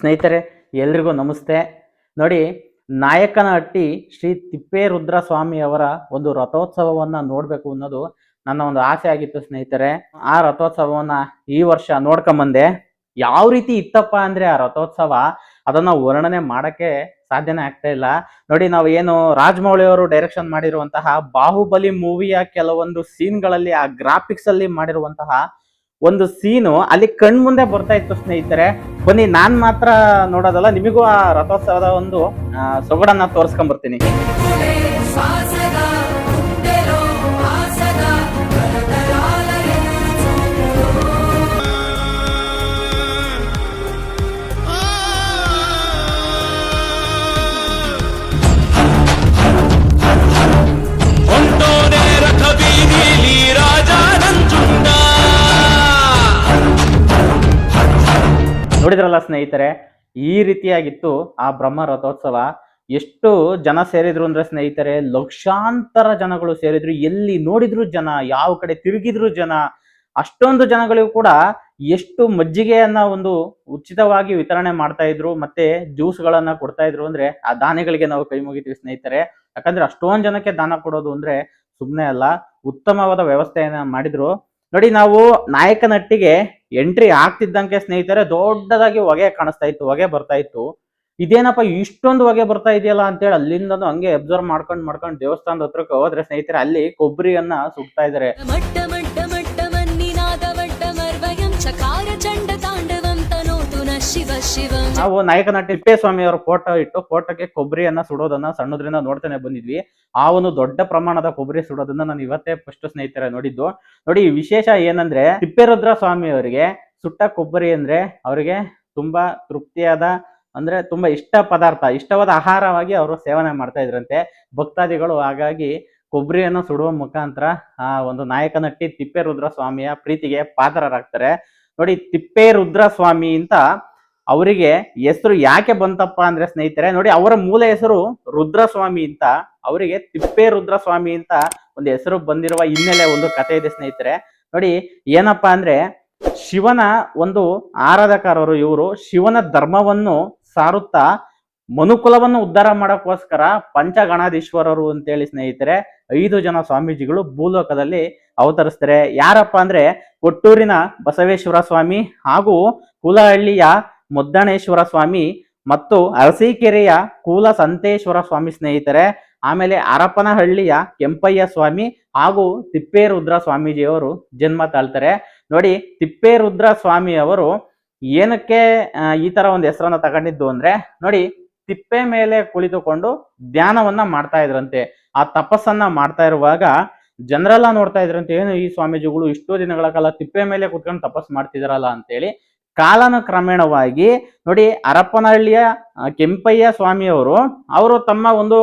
ಸ್ನೇಹಿತರೆ, ಎಲ್ರಿಗೂ ನಮಸ್ತೆ. ನೋಡಿ, ನಾಯಕನಹಟ್ಟಿ ಶ್ರೀ ತಿಪ್ಪೇರುದ್ರ ಸ್ವಾಮಿಯವರ ಒಂದು ರಥೋತ್ಸವವನ್ನ ನೋಡ್ಬೇಕು ಅನ್ನೋದು ನನ್ನ ಒಂದು ಆಸೆ ಆಗಿತ್ತು ಸ್ನೇಹಿತರೆ. ಆ ರಥೋತ್ಸವವನ್ನ ಈ ವರ್ಷ ನೋಡ್ಕೊಂಬಂದೆ. ಯಾವ ರೀತಿ ಇತ್ತಪ್ಪ ಅಂದ್ರೆ ಆ ರಥೋತ್ಸವ, ಅದನ್ನ ವರ್ಣನೆ ಮಾಡಕ್ಕೆ ಸಾಧ್ಯನೇ ಆಗ್ತಾ ಇಲ್ಲ. ನೋಡಿ, ನಾವು ಏನು ರಾಜಮೌಳಿ ಅವರು ಡೈರೆಕ್ಷನ್ ಮಾಡಿರುವಂತಹ ಬಾಹುಬಲಿ ಮೂವಿಯ ಕೆಲವೊಂದು ಸೀನ್ಗಳಲ್ಲಿ ಆ ಗ್ರಾಫಿಕ್ಸ್ ಅಲ್ಲಿ ಮಾಡಿರುವಂತಹ ಒಂದು ಸೀನು ಅಲ್ಲಿ ಕಣ್ ಮುಂದೆ ಬರ್ತಾ ಇತ್ತು ಸ್ನೇಹಿತರೆ. ಬನ್ನಿ, ನಾನ್ ಮಾತ್ರ ನೋಡೋದಲ್ಲ, ನಿಮಗೂ ಆ ರಥೋತ್ಸವದ ಒಂದು ಸೊಗಡನ್ನ ತೋರಿಸ್ಕೊಂಡ್ ಬರ್ತೀನಿ. ನೋಡಿದ್ರಲ್ಲ ಸ್ನೇಹಿತರೆ, ಈ ರೀತಿಯಾಗಿತ್ತು ಆ ಬ್ರಹ್ಮ ರಥೋತ್ಸವ. ಎಷ್ಟು ಜನ ಸೇರಿದ್ರು ಅಂದ್ರೆ ಸ್ನೇಹಿತರೆ, ಲಕ್ಷಾಂತರ ಜನಗಳು ಸೇರಿದ್ರು. ಎಲ್ಲಿ ನೋಡಿದ್ರು ಜನ, ಯಾವ ಕಡೆ ತಿರುಗಿದ್ರು ಜನ. ಅಷ್ಟೊಂದು ಜನಗಳಿಗೂ ಕೂಡ ಎಷ್ಟು ಮಜ್ಜಿಗೆಯನ್ನ ಒಂದು ಉಚಿತವಾಗಿ ವಿತರಣೆ ಮಾಡ್ತಾ ಇದ್ರು, ಮತ್ತೆ ಜ್ಯೂಸ್ಗಳನ್ನ ಕೊಡ್ತಾ ಇದ್ರು ಅಂದ್ರೆ ಆ ದಾನಿಗಳಿಗೆ ನಾವು ಕೈ ಮುಗಿತೀವಿ ಸ್ನೇಹಿತರೆ. ಯಾಕಂದ್ರೆ ಅಷ್ಟೊಂದು ಜನಕ್ಕೆ ದಾನ ಕೊಡೋದು ಅಂದ್ರೆ ಸುಮ್ಮನೆ ಅಲ್ಲ, ಉತ್ತಮವಾದ ವ್ಯವಸ್ಥೆಯನ್ನ ಮಾಡಿದ್ರು. ನೋಡಿ, ನಾವು ನಾಯಕನಹಟ್ಟಿಗೆ ಎಂಟ್ರಿ ಆಗ್ತಿದ್ದಂಗೆ ಸ್ನೇಹಿತರೆ ದೊಡ್ಡದಾಗಿ ಹೊಗೆ ಕಾಣಿಸ್ತಾ ಇತ್ತು, ಹೊಗೆ ಬರ್ತಾ ಇತ್ತು. ಇದೇನಪ್ಪ ಇಷ್ಟೊಂದು ಹೊಗೆ ಬರ್ತಾ ಇದೆಯಲ್ಲ ಅಂತೇಳಿ ಅಲ್ಲಿಂದನೂ ಹಂಗೆ ಅಬ್ಸರ್ವ್ ಮಾಡ್ಕೊಂಡು ದೇವಸ್ಥಾನದ ಹತ್ರಕ್ಕೆ ಹೋದ್ರೆ ಸ್ನೇಹಿತರೆ, ಅಲ್ಲಿ ಕೊಬ್ಬರಿಯನ್ನ ಸುಡ್ತಾ ಇದಾರೆ. ನಾವು ನಾಯಕನಹಟ್ಟಿ ತಿಪ್ಪೇಸ್ವಾಮಿ ಅವರ ಫೋಟೋ ಇಟ್ಟು ಫೋಟೋಗೆ ಕೊಬ್ಬರಿಯನ್ನ ಸುಡೋದನ್ನ ಸಣ್ಣದ್ರಿಂದ ನೋಡ್ತಾನೆ ಬಂದಿದ್ವಿ. ಆ ಒಂದು ದೊಡ್ಡ ಪ್ರಮಾಣದ ಕೊಬ್ಬರಿ ಸುಡೋದನ್ನ ನಾನು ಇವತ್ತೇ ಫಸ್ಟ್ ಸ್ನೇಹಿತರೆ ನೋಡಿದ್ದು. ನೋಡಿ, ವಿಶೇಷ ಏನಂದ್ರೆ ತಿಪ್ಪೇರುದ್ರ ಸ್ವಾಮಿ ಅವರಿಗೆ ಸುಟ್ಟ ಕೊಬ್ಬರಿ ಅಂದ್ರೆ ಅವರಿಗೆ ತುಂಬಾ ತೃಪ್ತಿಯಾದ, ಅಂದ್ರೆ ತುಂಬಾ ಇಷ್ಟವಾದ ಆಹಾರವಾಗಿ ಅವರು ಸೇವನೆ ಮಾಡ್ತಾ ಇದ್ರಂತೆ ಭಕ್ತಾದಿಗಳು. ಹಾಗಾಗಿ ಕೊಬ್ಬರಿಯನ್ನು ಸುಡುವ ಮುಖಾಂತರ ಆ ಒಂದು ನಾಯಕನಹಟ್ಟಿ ತಿಪ್ಪೇರುದ್ರ ಸ್ವಾಮಿಯ ಪ್ರೀತಿಗೆ ಪಾತ್ರರಾಗ್ತಾರೆ. ನೋಡಿ, ತಿಪ್ಪೇರುದ್ರ ಸ್ವಾಮಿ ಅಂತ ಅವರಿಗೆ ಹೆಸರು ಯಾಕೆ ಬಂತಪ್ಪ ಅಂದ್ರೆ ಸ್ನೇಹಿತರೆ, ನೋಡಿ, ಅವರ ಮೂಲ ಹೆಸರು ರುದ್ರಸ್ವಾಮಿ ಅಂತ. ಅವರಿಗೆ ತಿಪ್ಪೇರುದ್ರ ಸ್ವಾಮಿ ಅಂತ ಒಂದು ಹೆಸರು ಬಂದಿರುವ ಹಿನ್ನೆಲೆ ಒಂದು ಕಥೆ ಇದೆ ಸ್ನೇಹಿತರೆ. ನೋಡಿ, ಏನಪ್ಪಾ ಅಂದ್ರೆ ಶಿವನ ಒಂದು ಆರಾಧಕರವರು ಇವರು. ಶಿವನ ಧರ್ಮವನ್ನು ಸಾರುತ್ತಾ ಮನುಕುಲವನ್ನು ಉದ್ಧಾರ ಮಾಡಕ್ಕೋಸ್ಕರ ಪಂಚಗಣಾಧೀಶ್ವರರು ಅಂತೇಳಿ ಸ್ನೇಹಿತರೆ 5 ಜನ ಸ್ವಾಮೀಜಿಗಳು ಭೂಲೋಕದಲ್ಲಿ ಅವತರಿಸ್ತಾರೆ. ಯಾರಪ್ಪ ಅಂದ್ರೆ ಕೊಟ್ಟೂರಿನ ಬಸವೇಶ್ವರ ಸ್ವಾಮಿ, ಹಾಗೂ ಕೂಲಹಳ್ಳಿಯ ಮುದ್ದಣೇಶ್ವರ ಸ್ವಾಮಿ, ಮತ್ತು ಅರಸೀಕೆರೆಯ ಕೂಲ ಸಂತೇಶ್ವರ ಸ್ವಾಮಿ ಸ್ನೇಹಿತರೆ. ಆಮೇಲೆ ಹರಪನಹಳ್ಳಿಯ ಕೆಂಪಯ್ಯ ಸ್ವಾಮಿ ಹಾಗೂ ತಿಪ್ಪೇರುದ್ರ ಸ್ವಾಮೀಜಿಯವರು ಜನ್ಮ ತಾಳ್ತಾರೆ. ನೋಡಿ, ತಿಪ್ಪೇರುದ್ರ ಸ್ವಾಮಿ ಅವರು ಏನಕ್ಕೆ ಈ ತರ ಒಂದು ಹೆಸರನ್ನ ತಗೊಂಡಿದ್ದು ಅಂದ್ರೆ, ನೋಡಿ, ತಿಪ್ಪೆ ಮೇಲೆ ಕುಳಿತುಕೊಂಡು ಧ್ಯಾನವನ್ನ ಮಾಡ್ತಾ ಇದ್ರಂತೆ. ಆ ತಪಸ್ಸನ್ನ ಮಾಡ್ತಾ ಇರುವಾಗ ಜನರೆಲ್ಲ ನೋಡ್ತಾ ಇದ್ರಂತೆ, ಏನು ಈ ಸ್ವಾಮೀಜಿಗಳು ಇಷ್ಟೋ ದಿನಗಳ ಕಾಲ ತಿಪ್ಪೆ ಮೇಲೆ ಕುತ್ಕೊಂಡು ತಪಸ್ ಮಾಡ್ತಿದಾರಲ್ಲ ಅಂತೇಳಿ. ಕಾಲಾನುಕ್ರಮೇಣವಾಗಿ ನೋಡಿ, ಹರಪನಹಳ್ಳಿಯ ಕೆಂಪಯ್ಯ ಸ್ವಾಮಿಯವರು ಅವರು ತಮ್ಮ ಒಂದು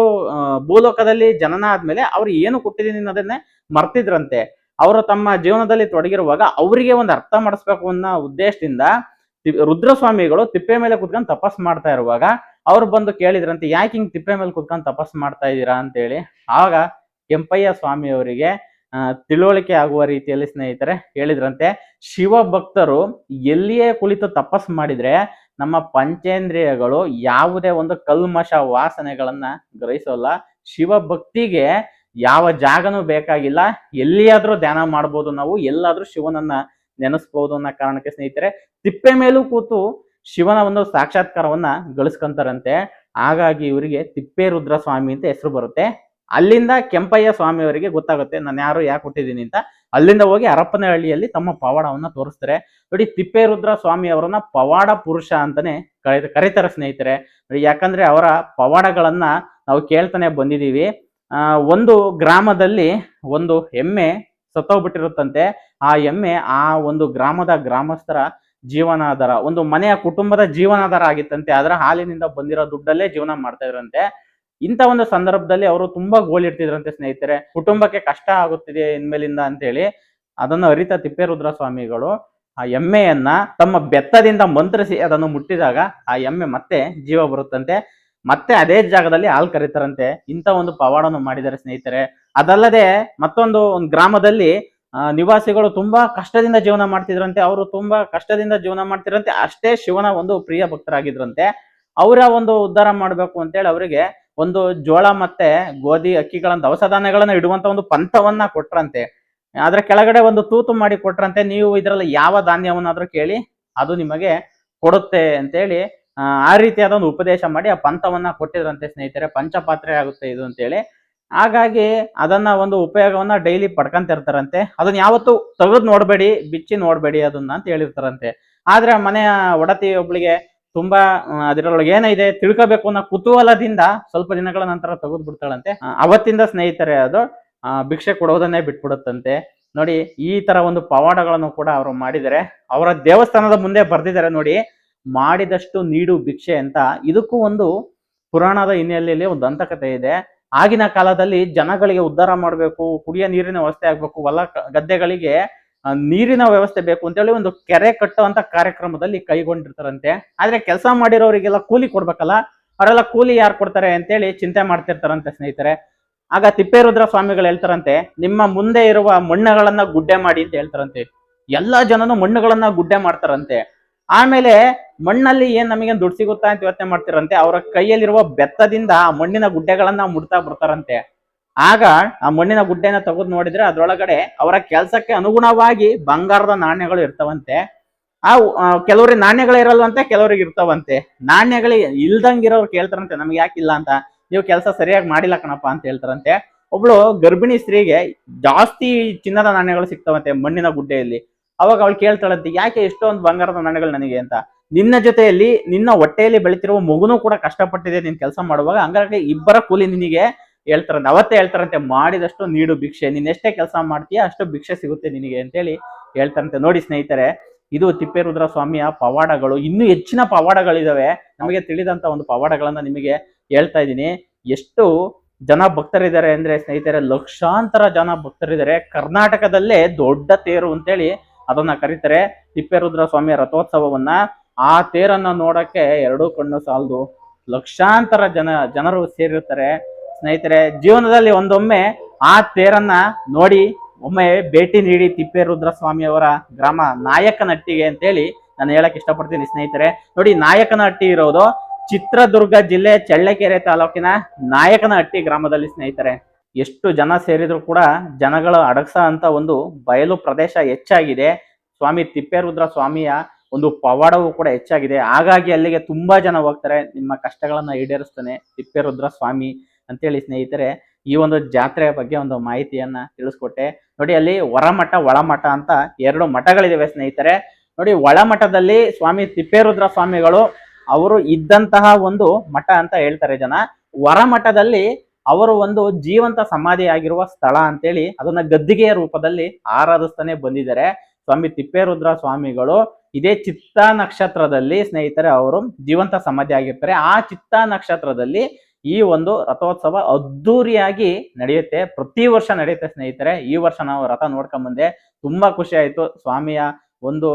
ಭೂಲೋಕದಲ್ಲಿ ಜನನ ಆದ್ಮೇಲೆ ಅವ್ರು ಏನು ಕೊಟ್ಟಿದ್ದೀನಿ ಅನ್ನೋದನ್ನೇ ಮರ್ತಿದ್ರಂತೆ. ಅವರು ತಮ್ಮ ಜೀವನದಲ್ಲಿ ತೊಡಗಿರುವಾಗ ಅವರಿಗೆ ಒಂದು ಅರ್ಥ ಮಾಡಿಸ್ಬೇಕು ಅನ್ನೋ ಉದ್ದೇಶದಿಂದ ರುದ್ರಸ್ವಾಮಿಗಳು ತಿಪ್ಪೆ ಮೇಲೆ ಕುತ್ಕೊಂಡು ತಪಸ್ ಮಾಡ್ತಾ ಇರುವಾಗ ಅವ್ರು ಬಂದು ಕೇಳಿದ್ರಂತೆ, ಯಾಕೆ ಹಿಂಗ್ ತಿಪ್ಪೆ ಮೇಲೆ ಕುತ್ಕೊಂಡು ತಪಸ್ ಮಾಡ್ತಾ ಇದ್ದೀರಾ ಅಂತೇಳಿ. ಆಗ ಕೆಂಪಯ್ಯ ಸ್ವಾಮಿ ಅವರಿಗೆ ತಿಳುವಳಿಕೆ ಆಗುವ ರೀತಿಯಲ್ಲಿ ಸ್ನೇಹಿತರೆ ಹೇಳಿದ್ರಂತೆ, ಶಿವ ಭಕ್ತರು ಎಲ್ಲಿಯೇ ಕುಳಿತು ತಪಸ್ ಮಾಡಿದ್ರೆ ನಮ್ಮ ಪಂಚೇಂದ್ರಿಯಗಳು ಯಾವುದೇ ಒಂದು ಕಲ್ಮಶ ವಾಸನೆಗಳನ್ನ ಗ್ರಹಿಸೋಲ್ಲ. ಶಿವ ಭಕ್ತಿಗೆ ಯಾವ ಜಾಗನೂ ಬೇಕಾಗಿಲ್ಲ, ಎಲ್ಲಿಯಾದ್ರೂ ಧ್ಯಾನ ಮಾಡ್ಬೋದು, ನಾವು ಎಲ್ಲಾದ್ರೂ ಶಿವನನ್ನ ನೆನೆಸ್ಬೋದು ಅನ್ನೋ ಕಾರಣಕ್ಕೆ ಸ್ನೇಹಿತರೆ ತಿಪ್ಪೆ ಮೇಲೂ ಕೂತು ಶಿವನ ಒಂದು ಸಾಕ್ಷಾತ್ಕಾರವನ್ನ ಗಳಿಸ್ಕೊಂತಾರಂತೆ. ಹಾಗಾಗಿ ಇವರಿಗೆ ತಿಪ್ಪೇರುದ್ರ ಸ್ವಾಮಿ ಅಂತ ಹೆಸರು ಬರುತ್ತೆ. ಅಲ್ಲಿಂದ ಕೆಂಪಯ್ಯ ಸ್ವಾಮಿ ಅವರಿಗೆ ಗೊತ್ತಾಗುತ್ತೆ ನಾನು ಯಾರು, ಯಾಕೆ ಹುಟ್ಟಿದ್ದೀನಿ ಅಂತ. ಅಲ್ಲಿಂದ ಹೋಗಿ ಹರಪನಹಳ್ಳಿಯಲ್ಲಿ ತಮ್ಮ ಪವಾಡವನ್ನ ತೋರಿಸ್ತಾರೆ. ನೋಡಿ, ತಿಪ್ಪೇರುದ್ರ ಸ್ವಾಮಿ ಅವರನ್ನ ಪವಾಡ ಪುರುಷ ಅಂತಾನೆ ಕರೀತಾರೆ ಸ್ನೇಹಿತರೆ. ಯಾಕಂದ್ರೆ ಅವರ ಪವಾಡಗಳನ್ನ ನಾವು ಕೇಳ್ತಾನೆ ಬಂದಿದೀವಿ. ಒಂದು ಗ್ರಾಮದಲ್ಲಿ ಒಂದು ಎಮ್ಮೆ ಸತ್ತೋಗ್ಬಿಟ್ಟಿರುತ್ತಂತೆ. ಆ ಎಮ್ಮೆ ಆ ಒಂದು ಗ್ರಾಮದ ಗ್ರಾಮಸ್ಥರ ಜೀವನಾಧಾರ, ಒಂದು ಮನೆಯ ಕುಟುಂಬದ ಜೀವನಾಧಾರ ಆಗಿತ್ತಂತೆ. ಅದರ ಹಾಲಿನಿಂದ ಬಂದಿರೋ ದುಡ್ಡಲ್ಲೇ ಜೀವನ ಮಾಡ್ತಾ ಇದ್ರಂತೆ. ಇಂಥ ಒಂದು ಸಂದರ್ಭದಲ್ಲಿ ಅವರು ತುಂಬಾ ಗೋಳಿಡ್ತಿದ್ರಂತೆ ಸ್ನೇಹಿತರೆ, ಕುಟುಂಬಕ್ಕೆ ಕಷ್ಟ ಆಗುತ್ತಿದೆ ಇನ್ಮೇಲಿಂದ ಅಂತೇಳಿ. ಅದನ್ನು ಅರಿತ ತಿಪ್ಪೇರುದ್ರ ಸ್ವಾಮಿಗಳು ಆ ಎಮ್ಮೆಯನ್ನ ತಮ್ಮ ಬೆತ್ತದಿಂದ ಮಂತ್ರಿಸಿ ಅದನ್ನು ಮುಟ್ಟಿದಾಗ ಆ ಎಮ್ಮೆ ಮತ್ತೆ ಜೀವ ಬರುತ್ತಂತೆ. ಮತ್ತೆ ಅದೇ ಜಾಗದಲ್ಲಿ ಹಾಲು ಕರೀತಾರಂತೆ. ಇಂಥ ಒಂದು ಪವಾಡವನ್ನು ಮಾಡಿದ್ದಾರೆ ಸ್ನೇಹಿತರೆ. ಅದಲ್ಲದೆ ಮತ್ತೊಂದು ಗ್ರಾಮದಲ್ಲಿ ನಿವಾಸಿಗಳು ತುಂಬಾ ಕಷ್ಟದಿಂದ ಜೀವನ ಮಾಡ್ತಿದ್ರಂತೆ. ಅವರು ತುಂಬಾ ಕಷ್ಟದಿಂದ ಜೀವನ ಮಾಡ್ತಿದ್ರಂತೆ. ಅಷ್ಟೇ ಶಿವನ ಒಂದು ಪ್ರಿಯ ಭಕ್ತರಾಗಿದ್ರಂತೆ. ಅವರ ಒಂದು ಉದ್ಧಾರ ಮಾಡ್ಬೇಕು ಅಂತೇಳಿ ಅವರಿಗೆ ಒಂದು ಜೋಳ ಮತ್ತೆ ಗೋಧಿ ಅಕ್ಕಿಗಳನ್ನ ದವಸ ಧಾನ್ಯಗಳನ್ನ ಇಡುವಂತ ಒಂದು ಪಂಥವನ್ನ ಕೊಟ್ರಂತೆ. ಅದ್ರ ಕೆಳಗಡೆ ಒಂದು ತೂತು ಮಾಡಿ ಕೊಟ್ರಂತೆ. ನೀವು ಇದರಲ್ಲಿ ಯಾವ ಧಾನ್ಯವನ್ನಾದ್ರೂ ಕೇಳಿ ಅದು ನಿಮಗೆ ಕೊಡುತ್ತೆ ಅಂತೇಳಿ ಆ ರೀತಿಯಾದ ಒಂದು ಉಪದೇಶ ಮಾಡಿ ಆ ಪಂಥವನ್ನ ಕೊಟ್ಟಿದ್ರಂತೆ ಸ್ನೇಹಿತರೆ. ಪಂಚಪಾತ್ರೆ ಆಗುತ್ತೆ ಇದು ಅಂತೇಳಿ. ಹಾಗಾಗಿ ಅದನ್ನ ಒಂದು ಉಪಯೋಗವನ್ನ ಡೈಲಿ ಪಡ್ಕೊಂತಿರ್ತಾರಂತೆ. ಅದನ್ನ ಯಾವತ್ತು ತೆಗೆದು ನೋಡ್ಬೇಡಿ, ಬಿಚ್ಚಿ ನೋಡ್ಬೇಡಿ ಅದನ್ನ ಅಂತ ಹೇಳಿರ್ತಾರಂತೆ. ಆದ್ರೆ ಮನೆಯ ಒಡತಿ ಒಬ್ಳಿಗೆ ತುಂಬಾ ಅದರೊಳಗೆ ಏನಿದೆ ತಿಳ್ಕೋಬೇಕು ಅನ್ನೋ ಕುತೂಹಲದಿಂದ ಸ್ವಲ್ಪ ದಿನಗಳ ನಂತರ ತೆಗೆದು ಬಿಡ್ತಾಳಂತೆ. ಅವತ್ತಿಂದ ಸ್ನೇಹಿತರೆ ಅದು ಭಿಕ್ಷೆ ಕೊಡೋದನ್ನೇ ಬಿಟ್ಬಿಡುತ್ತಂತೆ. ನೋಡಿ, ಈ ತರ ಒಂದು ಪವಾಡಗಳನ್ನು ಕೂಡ ಅವರು ಮಾಡಿದರೆ. ಅವರ ದೇವಸ್ಥಾನದ ಮುಂದೆ ಬರ್ದಿದ್ದಾರೆ ನೋಡಿ, ಮಾಡಿದಷ್ಟು ನೀಡು ಭಿಕ್ಷೆ ಅಂತ. ಇದಕ್ಕೂ ಒಂದು ಪುರಾಣದ ಹಿನ್ನೆಲೆಯಲ್ಲಿ ಒಂದು ದಂತಕಥೆ ಇದೆ. ಆಗಿನ ಕಾಲದಲ್ಲಿ ಜನಗಳಿಗೆ ಉದ್ಧಾರ ಮಾಡಬೇಕು, ಕುಡಿಯ ನೀರಿನ ವ್ಯವಸ್ಥೆ ಆಗ್ಬೇಕು, ಹೊಲ ಗದ್ದೆಗಳಿಗೆ ನೀರಿನ ವ್ಯವಸ್ಥೆ ಬೇಕು ಅಂತೇಳಿ ಒಂದು ಕೆರೆ ಕಟ್ಟುವಂತ ಕಾರ್ಯಕ್ರಮದಲ್ಲಿ ಕೈಗೊಂಡಿರ್ತಾರಂತೆ. ಆದ್ರೆ ಕೆಲಸ ಮಾಡಿರೋರಿಗೆಲ್ಲ ಕೂಲಿ ಕೊಡ್ಬೇಕಲ್ಲ, ಅವರೆಲ್ಲ ಕೂಲಿ ಯಾರು ಕೊಡ್ತಾರೆ ಅಂತೇಳಿ ಚಿಂತೆ ಮಾಡ್ತಿರ್ತಾರಂತೆ ಸ್ನೇಹಿತರೆ. ಆಗ ತಿಪ್ಪೇರುದ್ರ ಸ್ವಾಮಿಗಳು ಹೇಳ್ತಾರಂತೆ, ನಿಮ್ಮ ಮುಂದೆ ಇರುವ ಮಣ್ಣುಗಳನ್ನ ಗುಡ್ಡೆ ಮಾಡಿ ಅಂತ ಹೇಳ್ತಾರಂತೆ. ಎಲ್ಲಾ ಜನನು ಮಣ್ಣುಗಳನ್ನ ಗುಡ್ಡೆ ಮಾಡ್ತಾರಂತೆ. ಆಮೇಲೆ ಮಣ್ಣಲ್ಲಿ ಏನ್ ನಮಗೆ ದುಡ್ಡು ಸಿಗುತ್ತಾ ಅಂತ ಯೋಚನೆ ಮಾಡ್ತಿರಂತೆ. ಅವರ ಕೈಯಲ್ಲಿರುವ ಬೆತ್ತದಿಂದ ಆ ಮಣ್ಣಿನ ಗುಡ್ಡೆಗಳನ್ನ ಮುಡ್ತಾ ಬರ್ತಾರಂತೆ. ಆಗ ಆ ಮಣ್ಣಿನ ಗುಡ್ಡೆನ ತೆಗೆದು ನೋಡಿದ್ರೆ ಅದ್ರೊಳಗಡೆ ಅವರ ಕೆಲ್ಸಕ್ಕೆ ಅನುಗುಣವಾಗಿ ಬಂಗಾರದ ನಾಣ್ಯಗಳು ಇರ್ತಾವಂತೆ. ಕೆಲವ್ರಿಗೆ ನಾಣ್ಯಗಳು ಇರಲ್ವಂತೆ, ಕೆಲವ್ರಿಗೆ ಇರ್ತಾವಂತೆ. ನಾಣ್ಯಗಳು ಇಲ್ದಂಗಿರೋರು ಕೇಳ್ತಾರಂತೆ, ನಮ್ಗೆ ಯಾಕಿಲ್ಲ ಅಂತ. ನೀವು ಕೆಲಸ ಸರಿಯಾಗಿ ಮಾಡಿಲ್ಲ ಕಣಪ್ಪ ಅಂತ ಹೇಳ್ತಾರಂತೆ. ಒಬ್ಳು ಗರ್ಭಿಣಿ ಸ್ತ್ರೀಗೆ ಜಾಸ್ತಿ ಚಿನ್ನದ ನಾಣ್ಯಗಳು ಸಿಗ್ತಾವಂತೆ ಮಣ್ಣಿನ ಗುಡ್ಡೆಯಲ್ಲಿ. ಅವಾಗ ಅವಳು ಕೇಳ್ತಾಳಂತೆ, ಯಾಕೆ ಎಷ್ಟೊಂದು ಬಂಗಾರದ ನಾಣ್ಯಗಳು ನನಗೆ ಅಂತ. ನಿನ್ನ ಜೊತೆಯಲ್ಲಿ ನಿನ್ನ ಹೊಟ್ಟೆಯಲ್ಲಿ ಬೆಳಿತಿರುವ ಮಗುನು ಕೂಡ ಕಷ್ಟಪಟ್ಟಿದೆ ನೀನ್ ಕೆಲಸ ಮಾಡುವಾಗ, ಹಂಗಾಗಿ ಇಬ್ಬರ ಕೂಲಿ ನಿನಗೆ ಹೇಳ್ತಾರಂತೆ. ಅವತ್ತೇ ಹೇಳ್ತಾರಂತೆ, ಮಾಡಿದಷ್ಟು ನೀಡು ಭಿಕ್ಷೆ, ನೀನ್ ಎಷ್ಟೇ ಕೆಲಸ ಮಾಡ್ತೀಯ ಅಷ್ಟು ಭಿಕ್ಷೆ ಸಿಗುತ್ತೆ ನಿನಗೆ ಅಂತೇಳಿ ಹೇಳ್ತಾರಂತೆ. ನೋಡಿ ಸ್ನೇಹಿತರೆ, ಇದು ತಿಪ್ಪೇರುದ್ರ ಸ್ವಾಮಿಯ ಪವಾಡಗಳು. ಇನ್ನೂ ಹೆಚ್ಚಿನ ಪವಾಡಗಳಿದಾವೆ. ನಮಗೆ ತಿಳಿದಂತ ಒಂದು ಪವಾಡಗಳನ್ನ ನಿಮಗೆ ಹೇಳ್ತಾ ಇದ್ದೀನಿ. ಎಷ್ಟು ಜನ ಭಕ್ತರಿದ್ದಾರೆ ಅಂದ್ರೆ ಸ್ನೇಹಿತರೆ, ಲಕ್ಷಾಂತರ ಜನ ಭಕ್ತರಿದ್ದಾರೆ. ಕರ್ನಾಟಕದಲ್ಲೇ ದೊಡ್ಡ ತೇರು ಅಂತೇಳಿ ಅದನ್ನ ಕರೀತಾರೆ ತಿಪ್ಪೇರುದ್ರ ಸ್ವಾಮಿಯ ರಥೋತ್ಸವವನ್ನ. ಆ ತೇರನ್ನ ನೋಡಕ್ಕೆ ಎರಡೂ ಕಣ್ಣು ಸಾಲದು. ಲಕ್ಷಾಂತರ ಜನರು ಸೇರಿರ್ತಾರೆ ಸ್ನೇಹಿತರೆ. ಜೀವನದಲ್ಲಿ ಒಂದೊಮ್ಮೆ ಆ ತೇರನ್ನ ನೋಡಿ ಒಮ್ಮೆ ಭೇಟಿ ನೀಡಿ ತಿಪ್ಪೇರುದ್ರ ಸ್ವಾಮಿಯವರ ಗ್ರಾಮ ನಾಯಕನಹಟ್ಟಿಗೆ ಅಂತೇಳಿ ನಾನು ಹೇಳಕ್ ಇಷ್ಟಪಡ್ತೀನಿ ಸ್ನೇಹಿತರೆ. ನೋಡಿ, ನಾಯಕನಹಟ್ಟಿ ಇರೋದು ಚಿತ್ರದುರ್ಗ ಜಿಲ್ಲೆ ಚಳ್ಳಕೆರೆ ತಾಲೂಕಿನ ನಾಯಕನಹಟ್ಟಿ ಗ್ರಾಮದಲ್ಲಿ ಸ್ನೇಹಿತರೆ. ಎಷ್ಟು ಜನ ಸೇರಿದ್ರು ಕೂಡ ಜನಗಳು ಅಡಗ್ಸ ಅಂತ ಒಂದು ಬಯಲು ಪ್ರದೇಶ ಹೆಚ್ಚಾಗಿದೆ. ಸ್ವಾಮಿ ತಿಪ್ಪೇರುದ್ರ ಸ್ವಾಮಿಯ ಒಂದು ಪವಾಡವೂ ಕೂಡ ಹೆಚ್ಚಾಗಿದೆ. ಹಾಗಾಗಿ ಅಲ್ಲಿಗೆ ತುಂಬಾ ಜನ ಹೋಗ್ತಾರೆ. ನಿಮ್ಮ ಕಷ್ಟಗಳನ್ನ ಈಡೇರಿಸ್ತಾನೆ ತಿಪ್ಪೇರುದ್ರ ಸ್ವಾಮಿ ಅಂತೇಳಿ ಸ್ನೇಹಿತರೆ, ಈ ಒಂದು ಜಾತ್ರೆಯ ಬಗ್ಗೆ ಒಂದು ಮಾಹಿತಿಯನ್ನ ತಿಳಿಸ್ಕೊಟ್ಟೆ. ನೋಡಿ, ಅಲ್ಲಿ ಹೊರಮಠ ಒಳಮಠ ಅಂತ ಎರಡು ಮಠಗಳಿದಾವೆ ಸ್ನೇಹಿತರೆ. ನೋಡಿ, ಒಳಮಠದಲ್ಲಿ ಸ್ವಾಮಿ ತಿಪ್ಪೇರುದ್ರ ಸ್ವಾಮಿಗಳು ಅವರು ಇದ್ದಂತಹ ಒಂದು ಮಠ ಅಂತ ಹೇಳ್ತಾರೆ ಜನ. ಹೊರಮಠದಲ್ಲಿ ಅವರು ಒಂದು ಜೀವಂತ ಸಮಾಧಿ ಆಗಿರುವ ಸ್ಥಳ ಅಂತೇಳಿ ಅದನ್ನ ಗದ್ದಿಗೆಯ ರೂಪದಲ್ಲಿ ಆರಾಧಿಸ್ತಾನೆ ಬಂದಿದ್ದಾರೆ. ಸ್ವಾಮಿ ತಿಪ್ಪೇರುದ್ರ ಸ್ವಾಮಿಗಳು ಇದೇ ಚಿತ್ತಾ ನಕ್ಷತ್ರದಲ್ಲಿ ಸ್ನೇಹಿತರೆ ಅವರು ಜೀವಂತ ಸಮಾಧಿ ಆಗಿರ್ತಾರೆ. ಆ ಚಿತ್ತಾ ನಕ್ಷತ್ರದಲ್ಲಿ ಈ ಒಂದು ರಥೋತ್ಸವ ಅದ್ದೂರಿಯಾಗಿ ನಡೆಯುತ್ತೆ. ಪ್ರತಿ ವರ್ಷ ನಡೆಯುತ್ತೆ ಸ್ನೇಹಿತರೆ. ಈ ವರ್ಷ ನಾವು ರಥ ನೋಡ್ಕೊಂಡ್ ಬಂದೆ, ತುಂಬಾ ಖುಷಿ ಆಯ್ತು. ಸ್ವಾಮಿಯ ಒಂದು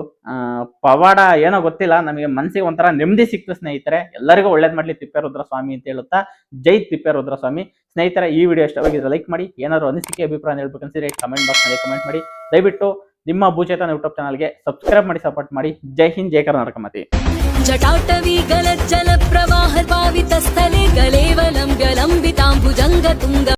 ಪವಾಡ ಏನೋ ಗೊತ್ತಿಲ್ಲ, ನಮಗೆ ಮನಸ್ಸಿಗೆ ಒಂಥರ ನೆಮ್ಮದಿ ಸಿಕ್ತು ಸ್ನೇಹಿತರೆ. ಎಲ್ಲರಿಗೂ ಒಳ್ಳೇದ್ ಮಾಡ್ಲಿ ತಿಪ್ಪೇರುದ್ರ ಸ್ವಾಮಿ ಅಂತ ಹೇಳುತ್ತಾ, ಜೈ ತಿಪ್ಪೇರುದ್ರ ಸ್ವಾಮಿ. ಸ್ನೇಹಿತರೆ, ಈ ವಿಡಿಯೋ ಇಷ್ಟವಾಗಿದ್ರೆ ಲೈಕ್ ಮಾಡಿ. ಏನಾದ್ರು ಅನಿಸಿಕೆ ಅಭಿಪ್ರಾಯ ಹೇಳ್ಬೇಕನ್ಸಿದ್ರೆ ಕಮೆಂಟ್ ಬಾಕ್ಸ್ ನಲ್ಲಿ ಕಮೆಂಟ್ ಮಾಡಿ. ದಯವಿಟ್ಟು ನಿಮ್ಮ ಭೂಚೇತನ ಯೂಟ್ಯೂಬ್ ಚಾನಲ್ಗೆ ಸಬ್ಸ್ಕ್ರೈಬ್ ಮಾಡಿ, ಸಪೋರ್ಟ್ ಮಾಡಿ. ಜೈ ಹಿಂದ್, ಜೈ ಕರ್ನಾಟಕ ಮಾತೆ. ಜಟಾಟವಿ ಗಲಜ್ಜಲ ಪ್ರವಾಹ ಪಾವಿತ ಸ್ಥಲೆ ಗಲೇವಲಂ ಗಲಂಬಿತಾಂಬುಜಂಗ ತುಂಗ